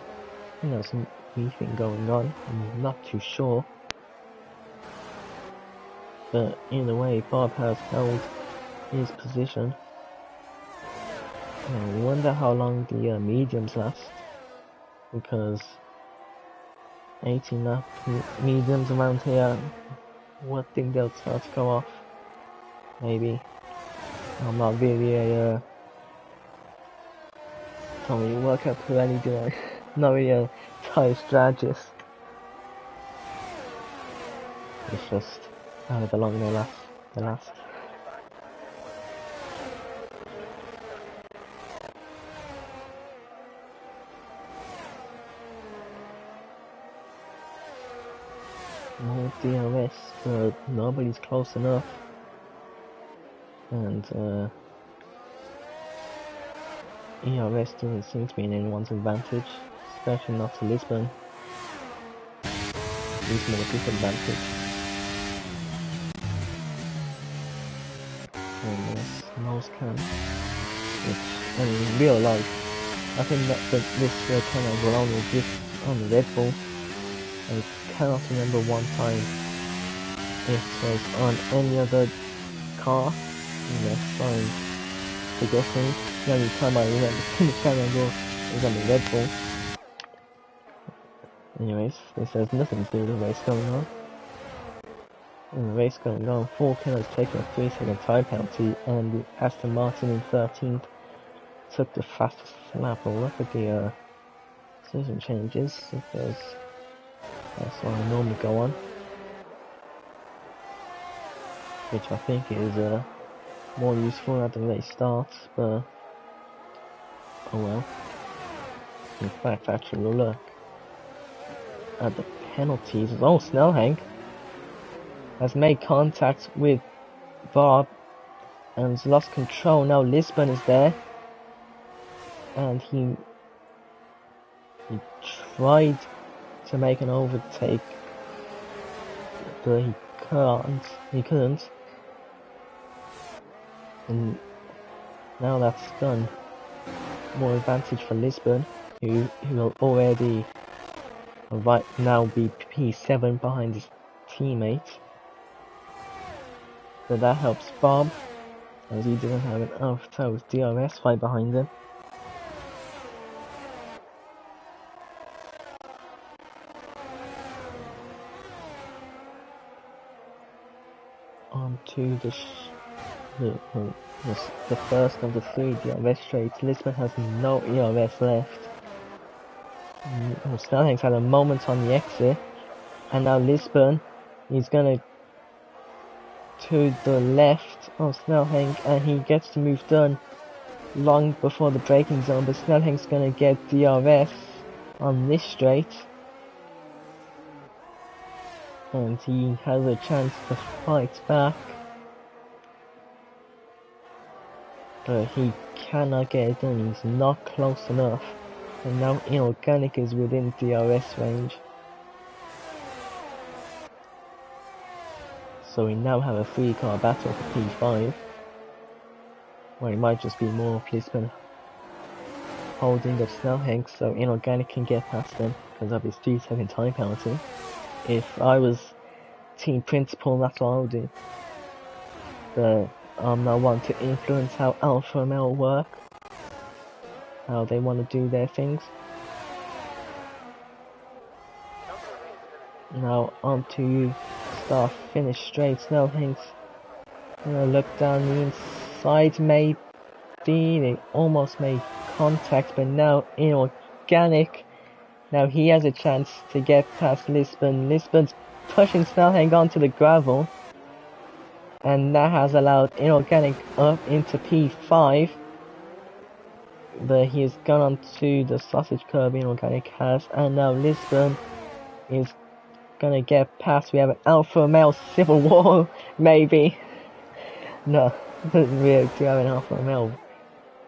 some briefing going on. I'm not too sure, but either way, Bob has held his position. I wonder how long the mediums last, because 18 lap mediums around here, what think they'll start to go off? Maybe. I'm not really a can't really work out correctly, do I? Not really a tire strategist. It's just however long they last. More DRS, but nobody's close enough. And ERS doesn't seem to be in anyone's advantage, especially not to Lisbon. He's more disadvantage. And yes, nose cam, which in real life, I think that this camera will only exist on the Red Bull. I cannot remember one time it was on any other car, unless I'm forgetting. The only time I remember seeing the camera was on the Red Bull. Anyways, this has nothing to do with the race going on. In the race going on, 4 killers taking a 3-second time penalty, and Aston Martin in 13th took the fastest lap. We'll look at the decision changes, because that's what I normally go on, which I think is more useful at the race starts, but oh well. In fact, actually, we'll look at the penalties. Oh, Snellhank has made contact with Bob and has lost control. Now Lisbon is there, and he tried to make an overtake, but he couldn't. And now that's done. More advantage for Lisbon, who will already right now be P7 behind his teammate. But that helps Bob, as he doesn't have an Alpha with DRS right behind him. On to the first of the 3 DRS straights. Lisbon has no ERS left. Snellhank's had a moment on the exit, and now Lisbon, he's gonna to the left of Snellhank, and he gets the move done long before the braking zone, but Snellhank's gonna get DRS on this straight, and he has a chance to fight back, but he cannot get it done. He's not close enough, and now Inorganic is within DRS range. So we now have a 3-car battle for P5. Or it might just be more of Lisbon holding up Snellhank so Inorganic can get past him because of his 3-second time penalty. If I was team principal, that's what I would do. But I'm not one to influence how Alpha Male work, how they want to do their things. Now on to start finish straight. Snellhank's gonna look down the inside, maybe they almost made contact, but now Inorganic, now he has a chance to get past Lisbon. Lisbon's pushing Snellhank onto the gravel, and that has allowed Inorganic up into P5, but he has gone onto the sausage curb Inorganic has, and now Lisbon is gonna get past. We have an Alpha Male civil war, maybe. No, we do have an Alpha Male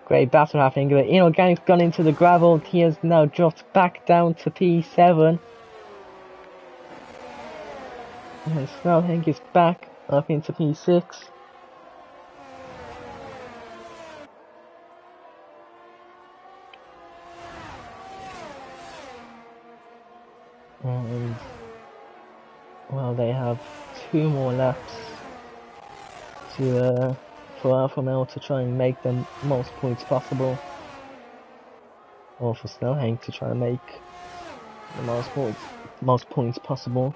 great battle happening, but Inorganic's gone into the gravel. He has now dropped back down to P7. And Snellhank is back up into P6. And well, they have 2 more laps to for Alpha Male to try and make the most points possible, or for Snellhank to try and make the most points possible.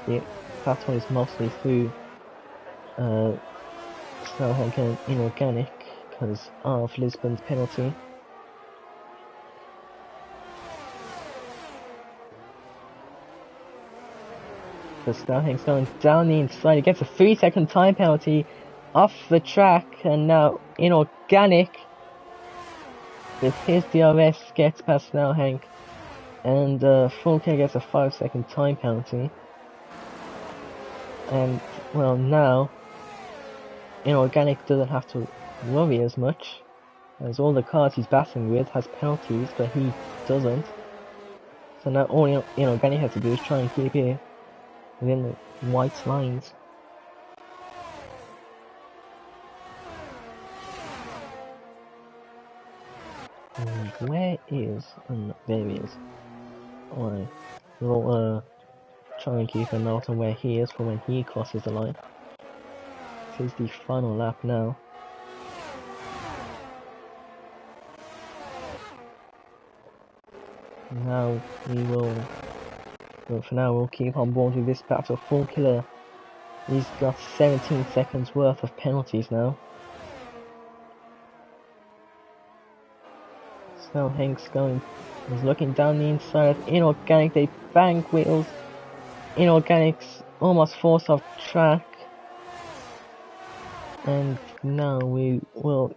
The battle is mostly through Snellhank and Inorganic because of Lisbon's penalty. But Snellhank's going down the inside. He gets a 3-second time penalty off the track, and now Inorganic with his DRS gets past Snellhank, and Fulke gets a 5-second time penalty. And well, now Inorganic doesn't have to worry as much, as all the cars he's battling with has penalties, but he doesn't. So now all Inorganic has to do is try and keep it within the white lines. And where is... there he is. Alright, we'll try and keep a note on where he is for when he crosses the line. This is the final lap now. Now we will... Well, for now we'll keep on board with this battle. Full Killer, he's got 17 seconds worth of penalties now. Snellhank's he's looking down the inside of Inorganic. They bank wheels. Inorganic's almost forced off track. And now we will,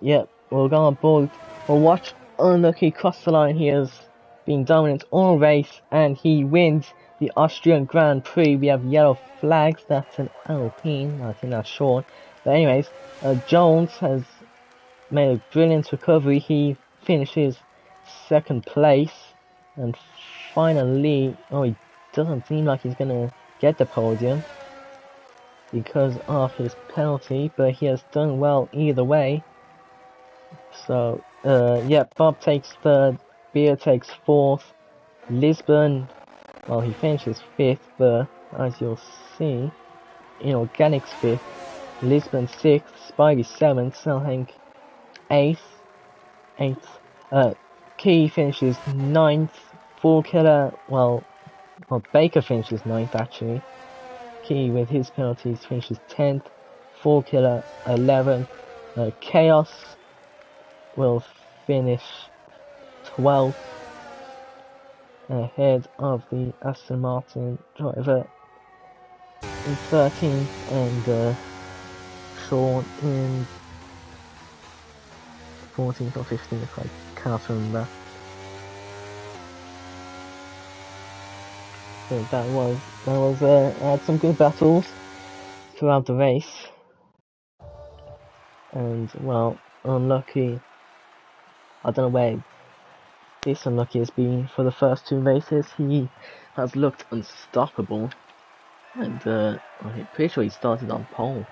we'll go on board. We'll watch Unlucky cross the line. He has been dominant all race, and he wins the Austrian Grand Prix. We have yellow flags. That's an Alpine. I think that's Sean. But anyways, Jones has made a brilliant recovery. He finishes 2nd place, and finally, he doesn't seem like he's gonna get the podium because of his penalty, but he has done well either way. So Bob takes 3rd, Beer takes 4th, Lisbon, well, he finishes 5th, but as you'll see, Inorganic's 5th, Lisbon 6th, Spivey 7th, Snellhank 8th, Key finishes 9th, Full Killer, well, Baker finishes 9th actually. Key with his penalties finishes 10th, Full Killer 11th, Chaos will finish 12th, ahead of the Aston Martin driver in 13th, and Sean in 14th or 15th, if I can't remember. So that was had some good battles throughout the race, and well, unlucky. I don't know where this unlucky has been for the first 2 races. He has looked unstoppable, and I'm pretty sure he started on pole.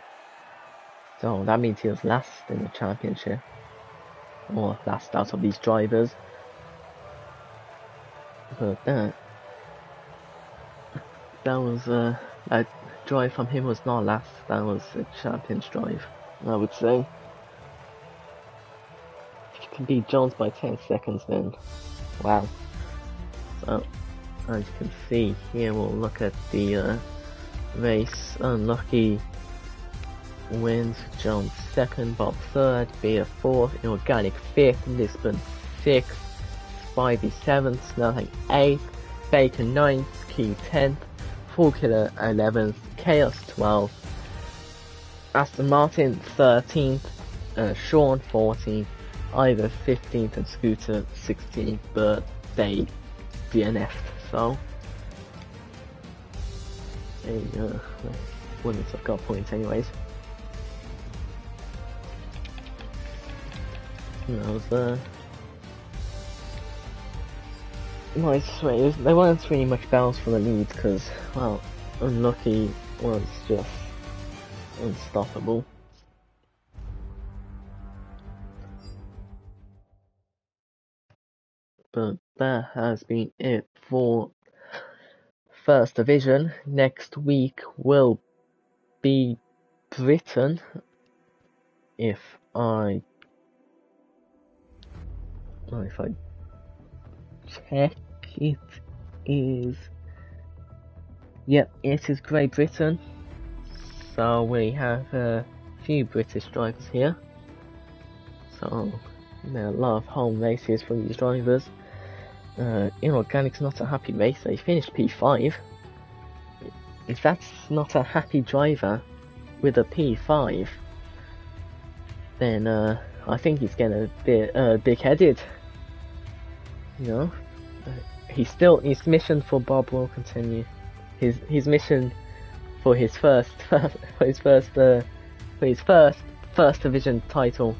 So that means he was last in the championship, or last out of these drivers. But that was a drive from him was not last. That was a champion's drive, I would say. If you can beat Jones by 10 seconds, then wow. So as you can see here, we'll look at the race. Unlucky wins, Jones 2nd, Bob 3rd, Beer 4th, Inorganic 5th, Lisbon 6th, Spivey 7th, Snelling 8th, Baker 9th, Key 10th, Full Killer 11th, Chaos 12th, Aston Martin 13th, Sean 14th, Ivor 15th, and Scooter 16th, but they DNF'd, so they wouldn't have got points anyways. That was nice race. There weren't really much battles for the lead because, well, Unlucky was just unstoppable. But that has been it for First Division. Next week will be Britain. If I check, it is, yep, it is Great Britain. So we have a few British drivers here. So there are a lot of home races for these drivers. Inorganic's not a happy racer. He finished P5. If that's not a happy driver with a P5, then I think he's getting a bit big-headed. You know, his mission for Bob will continue. His mission for his first first division title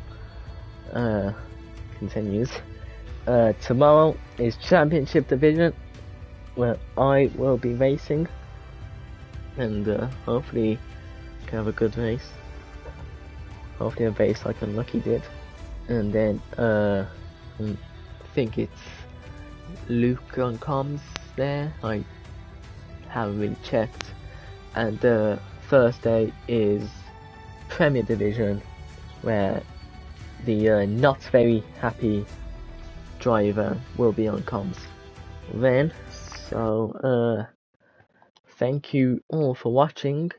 continues. Tomorrow is championship division, where I will be racing, and hopefully can have a good race. Hopefully a race like Unlucky did. And then I think it's Luke on comms there. I haven't really checked. And Thursday is Premier Division, where the not very happy driver will be on comms then. So thank you all for watching.